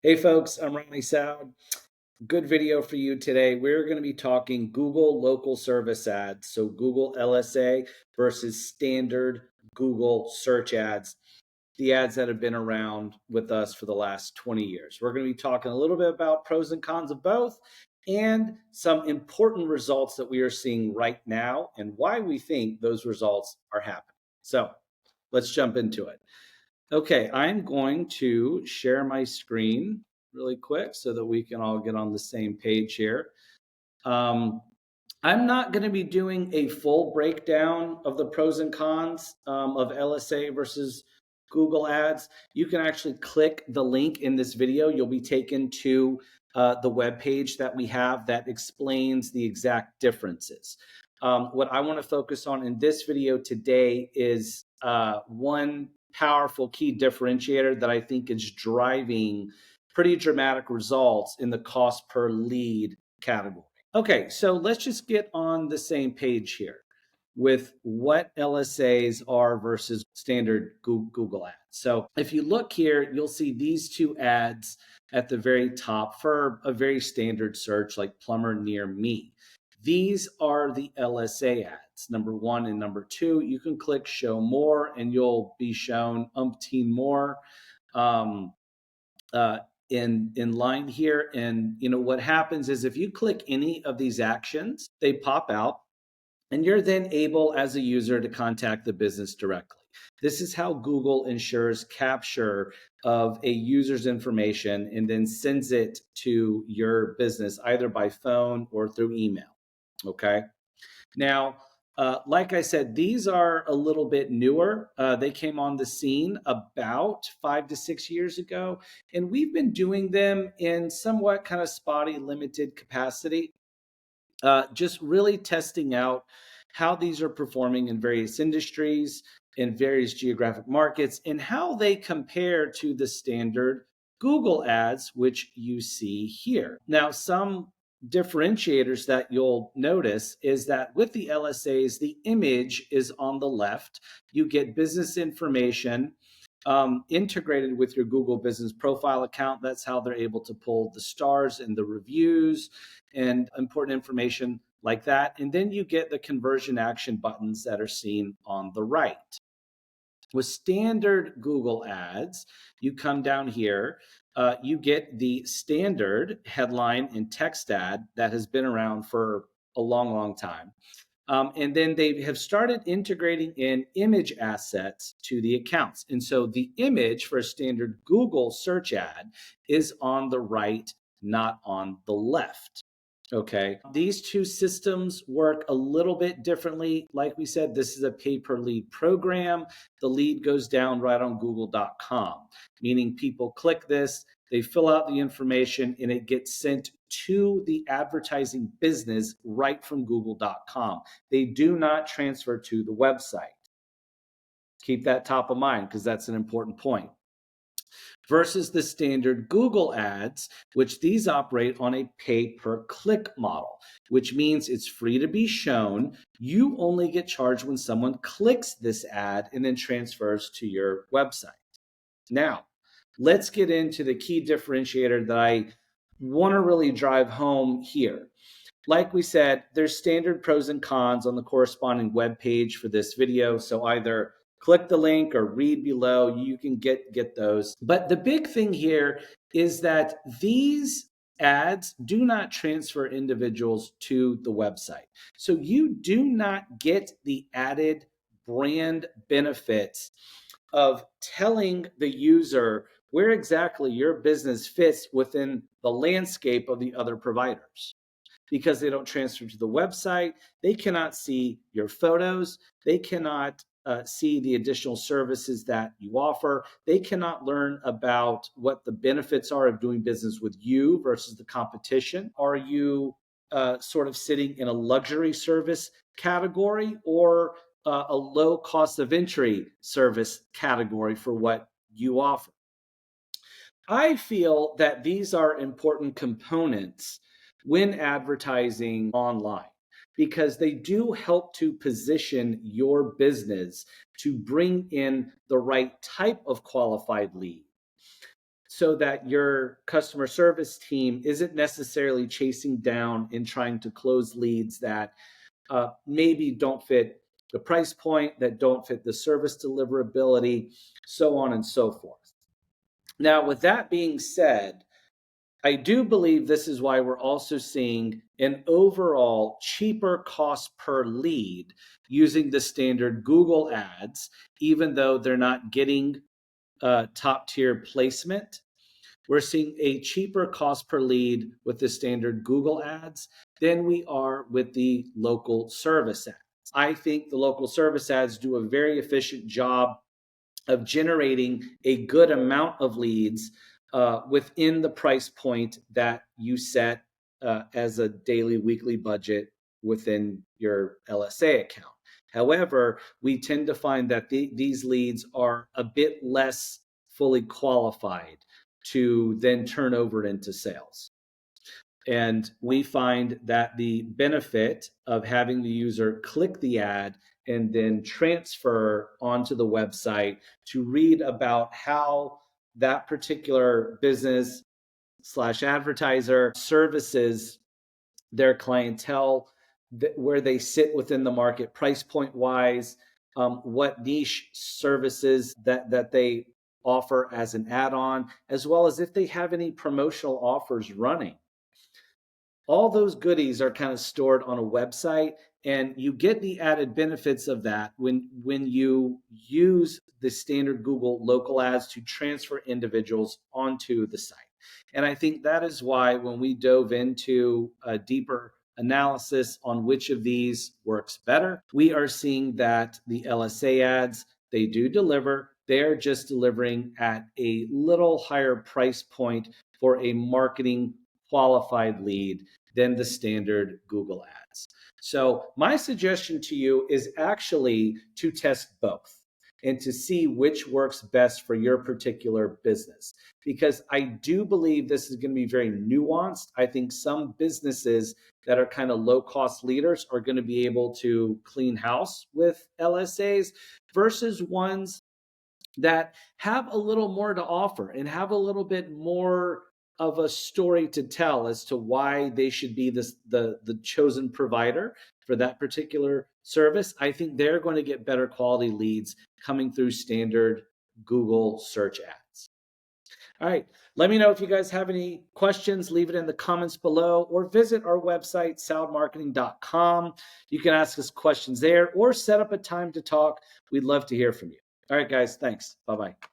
Hey folks, I'm Ronnie Soud. Good video for you today. We're going to be talking Google local service ads. So Google LSA versus standard Google search ads, the ads that have been around with us for the last 20 years. We're going to be talking a little bit about pros and cons of both and some important results that we are seeing right now and why we think those results are happening. So let's jump into it. Okay, I'm going to share my screen really quick so that we can all get on the same page here. Um, I'm not going to be doing a full breakdown of the pros and cons of LSA versus Google Ads. You can actually click the link in this video. You'll be taken to the web page that we have that explains the exact differences. What I want to focus on in this video today is one powerful key differentiator that I think is driving pretty dramatic results in the cost per lead category. Okay, so let's just get on the same page here with what LSAs are versus standard Google ads. So if you look here, you'll see these two ads at the very top for a very standard search like plumber near me. These are the LSA ads, number one and number two. You can click show more and you'll be shown umpteen more. Um, uh, in line here. And what happens is if you click any of these actions, they pop out and you're then able as a user to contact the business directly. This is how Google ensures capture of a user's information and then sends it to your business either by phone or through email. Okay. Now, like I said, these are a little bit newer. They came on the scene about 5 to 6 years ago, and we've been doing them in somewhat kind of spotty, limited capacity, just really testing out how these are performing in various industries, in various geographic markets, and how they compare to the standard Google ads, which you see here. Now, some differentiators that you'll notice is that with the LSAs, the image is on the left. You get business information integrated with your Google business profile account. That's how they're able to pull the stars and the reviews and important information like that. And then you get the conversion action buttons that are seen on the right. With standard Google ads, you come down here, you get the standard headline and text ad that has been around for a long, long time. And then they have started integrating in image assets to the accounts. And so the image for a standard Google search ad is on the right, not on the left. Okay. These two systems work a little bit differently. Like we said, this is a pay per lead program. The lead goes down right on google.com, meaning people click this, they fill out the information, and it gets sent to the advertising business right from google.com. They do not transfer to the website. Keep that top of mind because that's an important point versus the standard Google ads, which these operate on a pay per click model, which means it's free to be shown. You only get charged when someone clicks this ad and then transfers to your website. Now, let's get into the key differentiator that I want to really drive home here. Like we said, there's standard pros and cons on the corresponding web page for this video. So either click the link or read below, you can get those. But the big thing here is that these ads do not transfer individuals to the website. So you do not get the added brand benefits of telling the user where exactly your business fits within the landscape of the other providers. Because they don't transfer to the website, they cannot see your photos, they cannot see the additional services that you offer, they cannot learn about what the benefits are of doing business with you versus the competition. Are you sort of sitting in a luxury service category or a low cost of entry service category for what you offer? I feel that these are important components when advertising online because they do help to position your business to bring in the right type of qualified lead. so that your customer service team isn't necessarily chasing down and trying to close leads that maybe don't fit the price point, that don't fit the service deliverability, so on and so forth. Now, with that being said, I do believe this is why we're also seeing an overall cheaper cost per lead using the standard Google ads, even though they're not getting top tier placement. We're seeing a cheaper cost per lead with the standard Google ads than we are with the local service ads. I think the local service ads do a very efficient job of generating a good amount of leads within the price point that you set as a daily, weekly budget within your LSA account. However, we tend to find that these leads are a bit less fully qualified to then turn over into sales. And we find that the benefit of having the user click the ad and then transfer onto the website to read about how that particular business slash advertiser services their clientele, where they sit within the market price point wise, what niche services that they offer as an add-on, as well as if they have any promotional offers running. All those goodies are kind of stored on a website, and you get the added benefits of that when you use the standard Google local ads to transfer individuals onto the site. And I think that is why when we dove into a deeper analysis on which of these works better, we are seeing that the LSA ads, they do deliver. They're just delivering at a little higher price point for a marketing qualified lead than the standard Google ads. So my suggestion to you is actually to test both and to see which works best for your particular business. Because I do believe this is going to be very nuanced. I think some businesses that are kind of low cost leaders are going to be able to clean house with LSAs versus ones that have a little more to offer and have a little bit more of a story to tell as to why they should be the chosen provider for that particular service. I think they're going to get better quality leads coming through standard Google search ads. All right, let me know if you guys have any questions. Leave it in the comments below or visit our website, soudmarketing.com. You can ask us questions there or set up a time to talk. We'd love to hear from you. All right, guys, thanks. Bye-bye.